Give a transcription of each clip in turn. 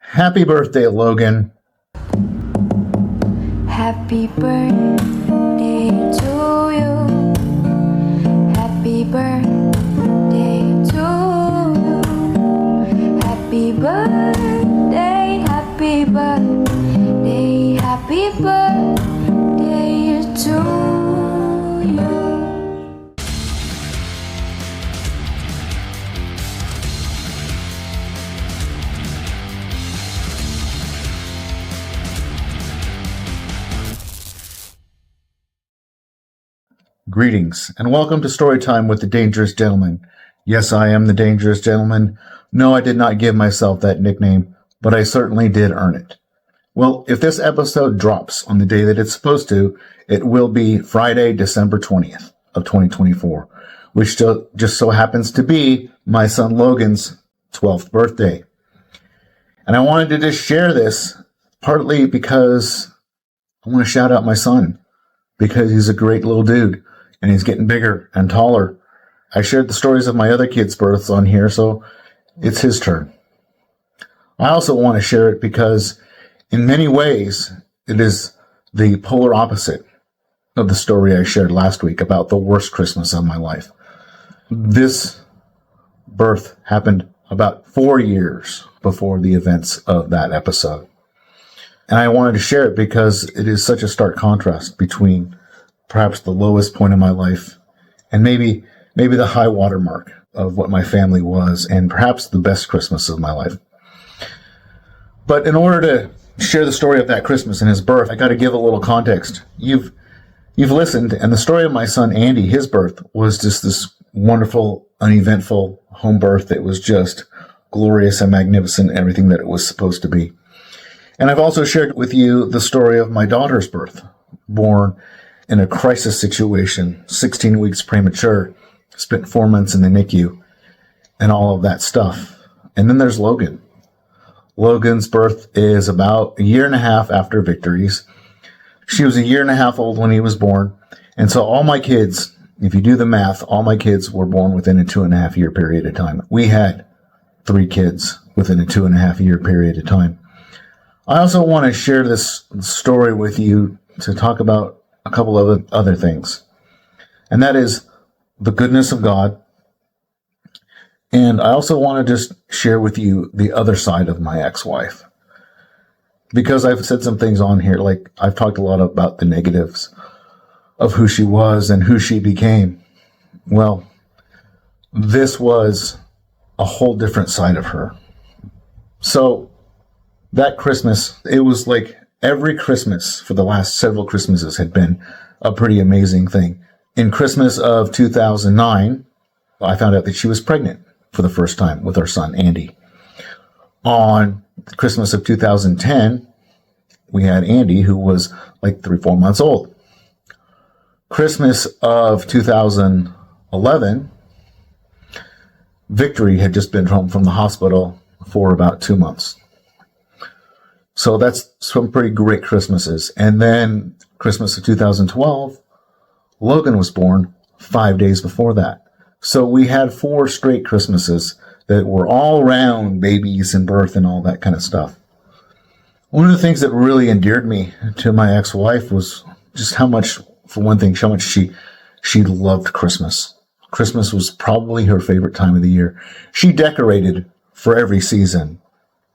Happy birthday, Logan. Happy birthday to you. Happy birthday to you. Happy birthday, happy birthday, happy birthday to you. Greetings, and welcome to Storytime with the Dangerous Gentleman. Yes, I am the Dangerous Gentleman. No, I did not give myself that nickname, but I certainly did earn it. Well, if this episode drops on the day that it's supposed to, it will be Friday, December 20th of 2024, which just so happens to be my son Logan's 12th birthday. And I wanted to just share this partly because I want to shout out my son, because he's a great little dude. And he's getting bigger and taller. I shared the stories of my other kids' births on here, so it's his turn. I also want to share it because in many ways, it is the polar opposite of the story I shared last week about the worst Christmas of my life. This birth happened about 4 years before the events of that episode. And I wanted to share it because it is such a stark contrast between perhaps the lowest point of my life, and maybe the high water mark of what my family was, and perhaps the best Christmas of my life. But in order to share the story of that Christmas and his birth, I got to give a little context. You've listened, and the story of my son Andy, his birth, was just this wonderful, uneventful home birth that was just glorious and magnificent, everything that it was supposed to be. And I've also shared with you the story of my daughter's birth, born in a crisis situation, 16 weeks premature, spent 4 months in the NICU, and all of that stuff. And then there's Logan. Logan's birth is about a year and a half after Victory's. She was a year and a half old when he was born. And so all my kids, if you do the math, all my kids were born within a 2.5 year period of time. We had 3 kids within a 2.5 year period of time. I also want to share this story with you to talk about a couple of other things, and that is the goodness of God. And I also want to just share with you the other side of my ex-wife, because I've said some things on here, like I've talked a lot about the negatives of who she was and who she became. Well, this was a whole different side of her. So that Christmas, it was like every Christmas for the last several Christmases had been a pretty amazing thing. In Christmas of 2009, I found out that she was pregnant for the first time with our son, Andy. On Christmas of 2010, we had Andy, who was like 3-4 months old. Christmas of 2011, Victory had just been home from the hospital for about 2 months. So that's some pretty great Christmases. And then Christmas of 2012, Logan was born 5 days before that. So we had 4 straight Christmases that were all around babies and birth and all that kind of stuff. One of the things that really endeared me to my ex-wife was just how much, for one thing, how much she loved Christmas. Christmas was probably her favorite time of the year. She decorated for every season.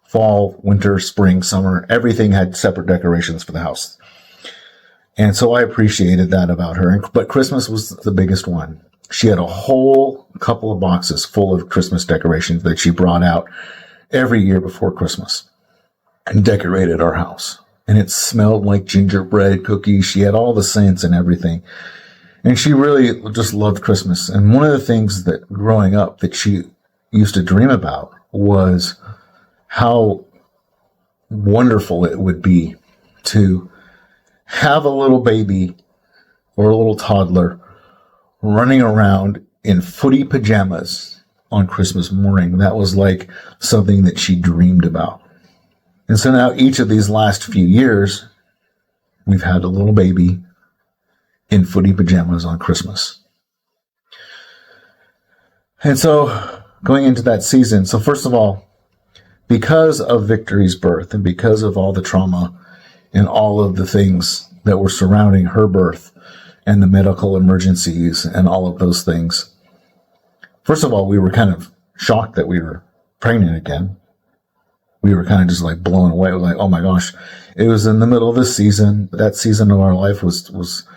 Fall, winter, spring, summer, everything had separate decorations for the house. And so I appreciated that about her. But Christmas was the biggest one. She had a whole couple of boxes full of Christmas decorations that she brought out every year before Christmas and decorated our house. And it smelled like gingerbread cookies. She had all the scents and everything. And she really just loved Christmas. And one of the things that growing up that she used to dream about was how wonderful it would be to have a little baby or a little toddler running around in footy pajamas on Christmas morning. That was like something that she dreamed about. And so now each of these last few years, we've had a little baby in footy pajamas on Christmas. And so going into that season, so first of all, because of Victory's birth and because of all the trauma and all of the things that were surrounding her birth and the medical emergencies and all of those things. First of all, we were kind of shocked that we were pregnant again. We were kind of just like blown away. We were like, oh my gosh, it was in the middle of this season. That season of our life was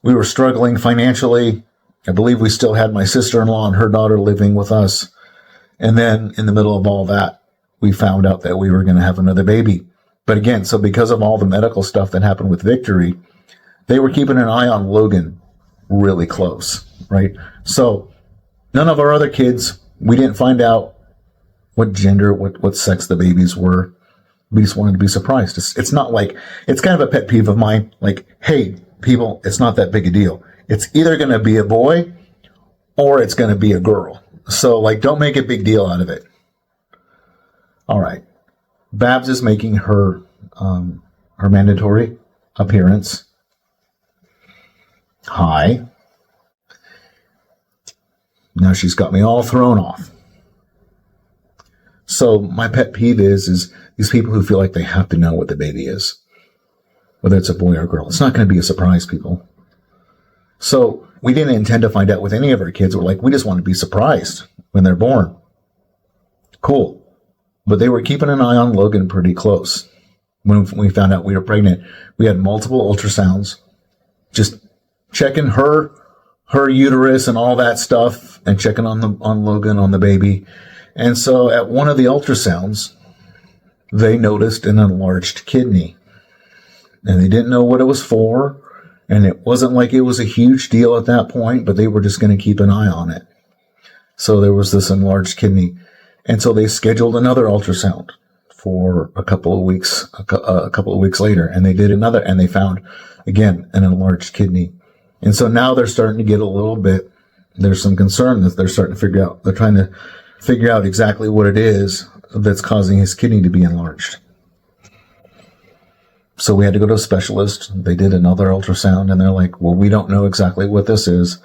we were struggling financially. I believe we still had my sister-in-law and her daughter living with us. And then in the middle of all that, we found out that we were going to have another baby. But again, so because of all the medical stuff that happened with Victory, they were keeping an eye on Logan really close, right? So none of our other kids, we didn't find out what gender, what sex the babies were. We just wanted to be surprised. It's not like, it's kind of a pet peeve of mine. Like, hey, people, it's not that big a deal. It's either going to be a boy or it's going to be a girl. So, like, don't make a big deal out of it. All right. Babs is making her mandatory appearance. Hi. Now she's got me all thrown off. So my pet peeve is these people who feel like they have to know what the baby is, whether it's a boy or a girl. It's not going to be a surprise, people. So we didn't intend to find out with any of our kids. We're like, we just want to be surprised when they're born. Cool. But they were keeping an eye on Logan pretty close. When we found out we were pregnant, we had multiple ultrasounds, just checking her uterus and all that stuff, and checking on Logan, on the baby. And so at one of the ultrasounds, they noticed an enlarged kidney. And they didn't know what it was for. And it wasn't like it was a huge deal at that point, but they were just going to keep an eye on it. So there was this enlarged kidney. And so they scheduled another ultrasound for a couple of weeks later. And they did another, and they found, again, an enlarged kidney. And so now they're starting to get a little bit, there's some concern that they're starting to figure out. They're trying to figure out exactly what it is that's causing his kidney to be enlarged. So we had to go to a specialist. They did another ultrasound, and they're like, well, we don't know exactly what this is.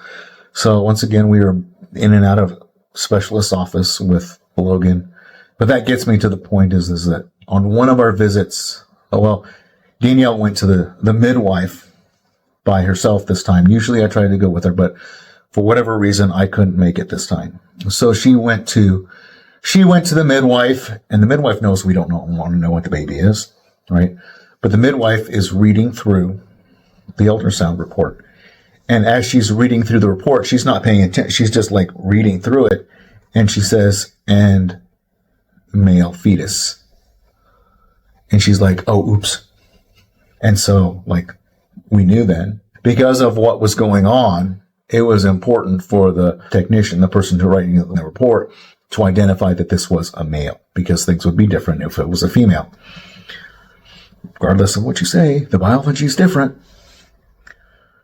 So once again, we were in and out of specialist's office with Logan. But that gets me to the point is that on one of our visits, Danielle went to the midwife by herself this time. Usually I try to go with her, but for whatever reason, I couldn't make it this time. So she went to the midwife, and the midwife knows we don't want to know what the baby is, right? But the midwife is reading through the ultrasound report. And as she's reading through the report, she's not paying attention. She's just like reading through it. And she says, and male fetus. And she's like, oh, oops. And so, like, we knew then, because of what was going on, it was important for the technician, the person who writing the report, to identify that this was a male, because things would be different if it was a female. Regardless of what you say, the biology is different.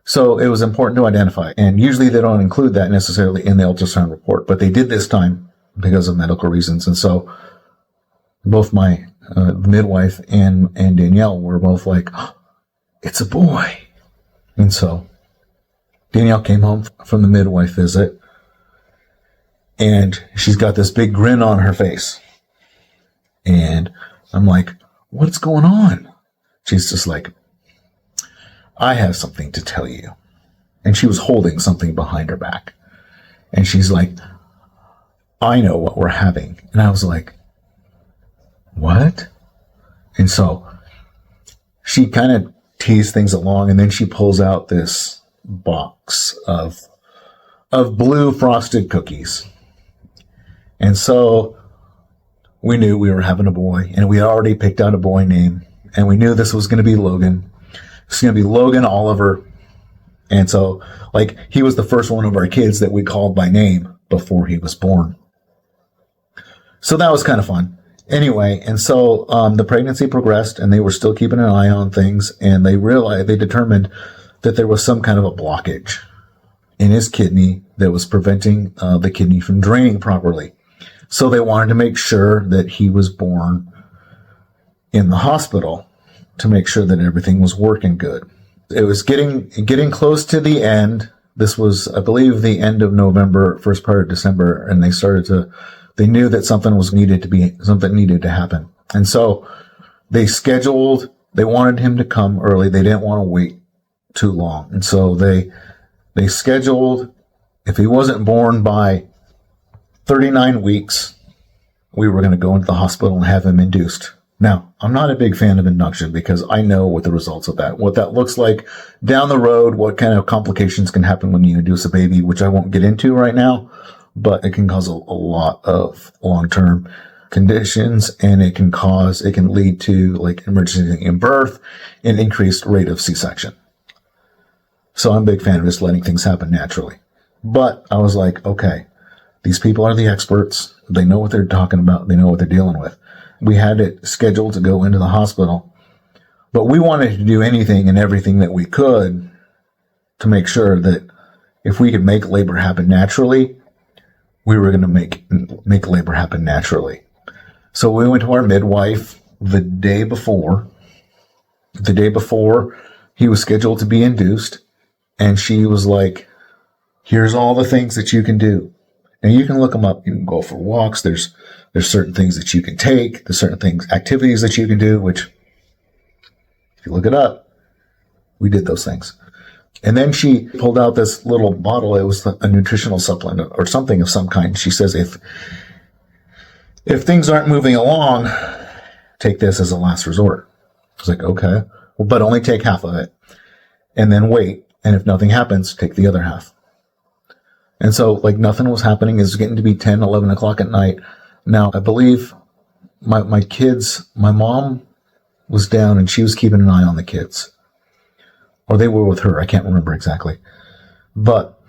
So it was important to identify. And usually they don't include that necessarily in the ultrasound report, but they did this time because of medical reasons. And so both my midwife and Danielle were both like, oh, it's a boy. And so Danielle came home from the midwife visit, and she's got this big grin on her face. And I'm like, what's going on? She's just like, I have something to tell you. And she was holding something behind her back. And she's like, I know what we're having. And I was like, what? And so she kind of teased things along, and then she pulls out this box of blue frosted cookies. And so we knew we were having a boy, and we had already picked out a boy name, and we knew this was going to be Logan. It's going to be Logan Oliver. And so, like, he was the first one of our kids that we called by name before he was born. So that was kind of fun. Anyway, and so the pregnancy progressed, and they were still keeping an eye on things, and they determined that there was some kind of a blockage in his kidney that was preventing the kidney from draining properly. So they wanted to make sure that he was born in the hospital to make sure that everything was working good. It was getting close to the end. This was, I believe, the end of November, first part of December, and they started They knew that something needed to happen. And so they wanted him to come early. They didn't want to wait too long. And so they scheduled, if he wasn't born by 39 weeks, we were going to go into the hospital and have him induced. Now, I'm not a big fan of induction because I know what the results of what that looks like down the road, what kind of complications can happen when you induce a baby, which I won't get into right now, but it can cause a lot of long-term conditions, and it can lead to like emergency in birth and increased rate of C-section. So I'm a big fan of just letting things happen naturally. But I was like, okay, these people are the experts. They know what they're talking about. They know what they're dealing with. We had it scheduled to go into the hospital, but we wanted to do anything and everything that we could to make sure that if we could make labor happen naturally, we were going to make labor happen naturally. So we went to our midwife the day before he was scheduled to be induced, and she was like, here's all the things that you can do. And you can look them up. You can go for walks. There's certain things that you can take. There's certain activities that you can do, which if you look it up, we did those things. And then she pulled out this little bottle. It was a nutritional supplement or something of some kind. She says, if things aren't moving along, take this as a last resort. I was like, okay, well, but only take half of it and then wait. And if nothing happens, take the other half. And so like nothing was happening. It was getting to be 10, 11 o'clock at night. Now, I believe my mom was down and she was keeping an eye on the kids. Or they were with her. I can't remember exactly. But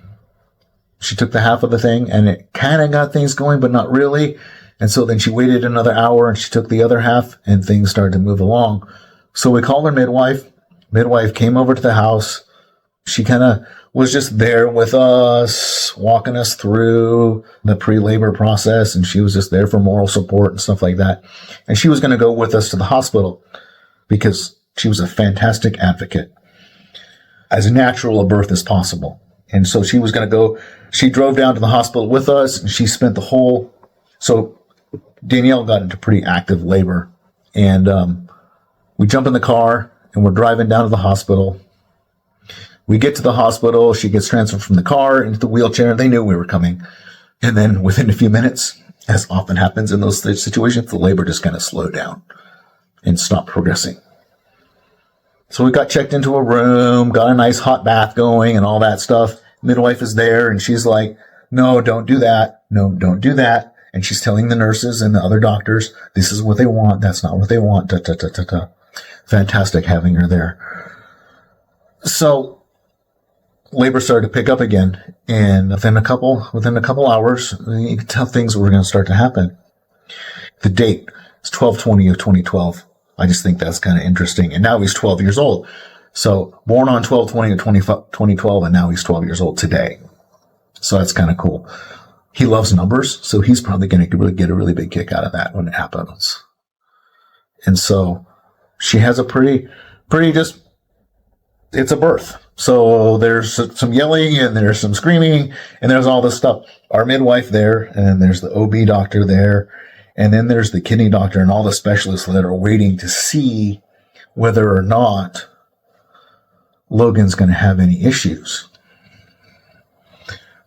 she took the half of the thing and it kind of got things going, but not really. And so then she waited another hour and she took the other half and things started to move along. So we called her midwife. Midwife came over to the house. She kind of was just there with us, walking us through the pre-labor process. And she was just there for moral support and stuff like that. And she was going to go with us to the hospital because she was a fantastic advocate. As natural a birth as possible. And so she was going to go, she drove down to the hospital with us and she spent so Danielle got into pretty active labor and we jump in the car and we're driving down to the hospital. We get to the hospital. She gets transferred from the car into the wheelchair. They knew we were coming. And then within a few minutes, as often happens in those situations, the labor just kind of slowed down and stopped progressing. So we got checked into a room, got a nice hot bath going and all that stuff. Midwife is there and she's like, no, don't do that. No, don't do that. And she's telling the nurses and the other doctors, this is what they want. That's not what they want. Da, da, da, da, da. Fantastic having her there. So labor started to pick up again. And within a couple hours, you could tell things were going to start to happen. The date is 12/20 of 2012. I just think that's kind of interesting. And now he's 12 years old. So born on 12/20 of 2012, and now he's 12 years old today. So that's kind of cool. He loves numbers, so he's probably going to really get a really big kick out of that when it happens. And so she has a pretty it's a birth. So there's some yelling and there's some screaming and there's all this stuff. Our midwife there, and then there's the OB doctor there. And then there's the kidney doctor and all the specialists that are waiting to see whether or not Logan's going to have any issues.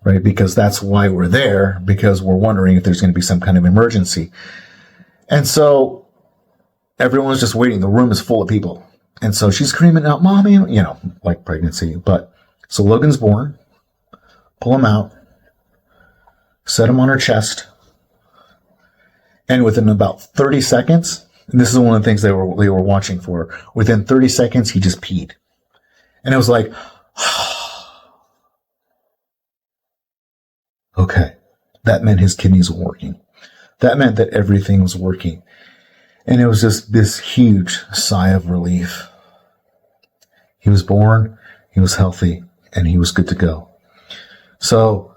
Right? Because that's why we're there, because we're wondering if there's going to be some kind of emergency. And so everyone's just waiting. The room is full of people. And so she's screaming out, Mommy, like pregnancy. But so Logan's born, pull him out, set him on her chest. And within about 30 seconds, and this is one of the things they were watching for, within 30 seconds, he just peed. And it was like, okay, that meant his kidneys were working. That meant that everything was working. And it was just this huge sigh of relief. He was born, he was healthy, and he was good to go. So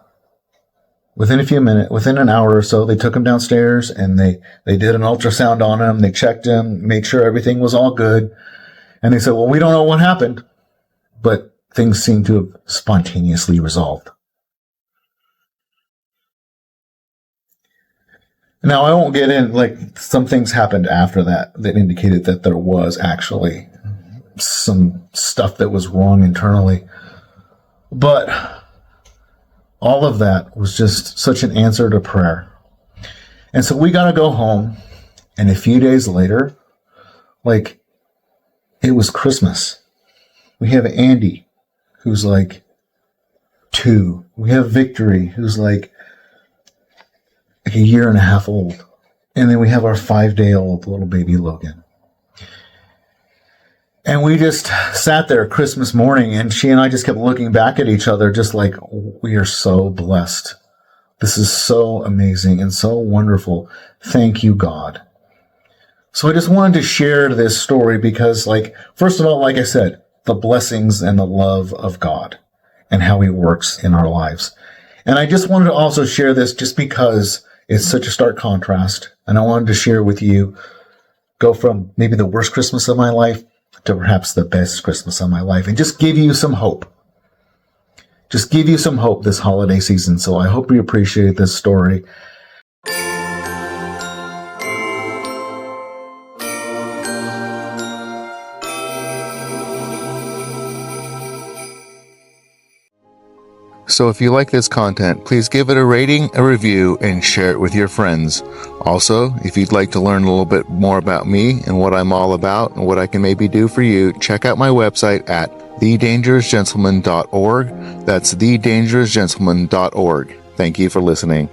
within an hour or so, they took him downstairs and they did an ultrasound on him. They checked him, made sure everything was all good. And they said, well, we don't know what happened, but things seem to have spontaneously resolved. Now, I won't get in, like, some things happened after that that indicated that there was actually some stuff that was wrong internally. But all of that was just such an answer to prayer. And so we got to go home. And a few days later, like, it was Christmas. We have Andy, who's like 2. We have Victory, who's like a year and a half old. And then we have our 5-day-old little baby Logan. And we just sat there Christmas morning, and she and I just kept looking back at each other, just like, we are so blessed. This is so amazing and so wonderful. Thank you, God. So I just wanted to share this story because, like, first of all, like I said, the blessings and the love of God and how he works in our lives. And I just wanted to also share this just because it's such a stark contrast. And I wanted to share with you, go from maybe the worst Christmas of my life to perhaps the best Christmas of my life, and just give you some hope. Just give you some hope this holiday season. So I hope you appreciate this story. So if you like this content, please give it a rating, a review, and share it with your friends. Also, if you'd like to learn a little bit more about me and what I'm all about and what I can maybe do for you, check out my website at thedangerousgentleman.org. That's thedangerousgentleman.org. Thank you for listening.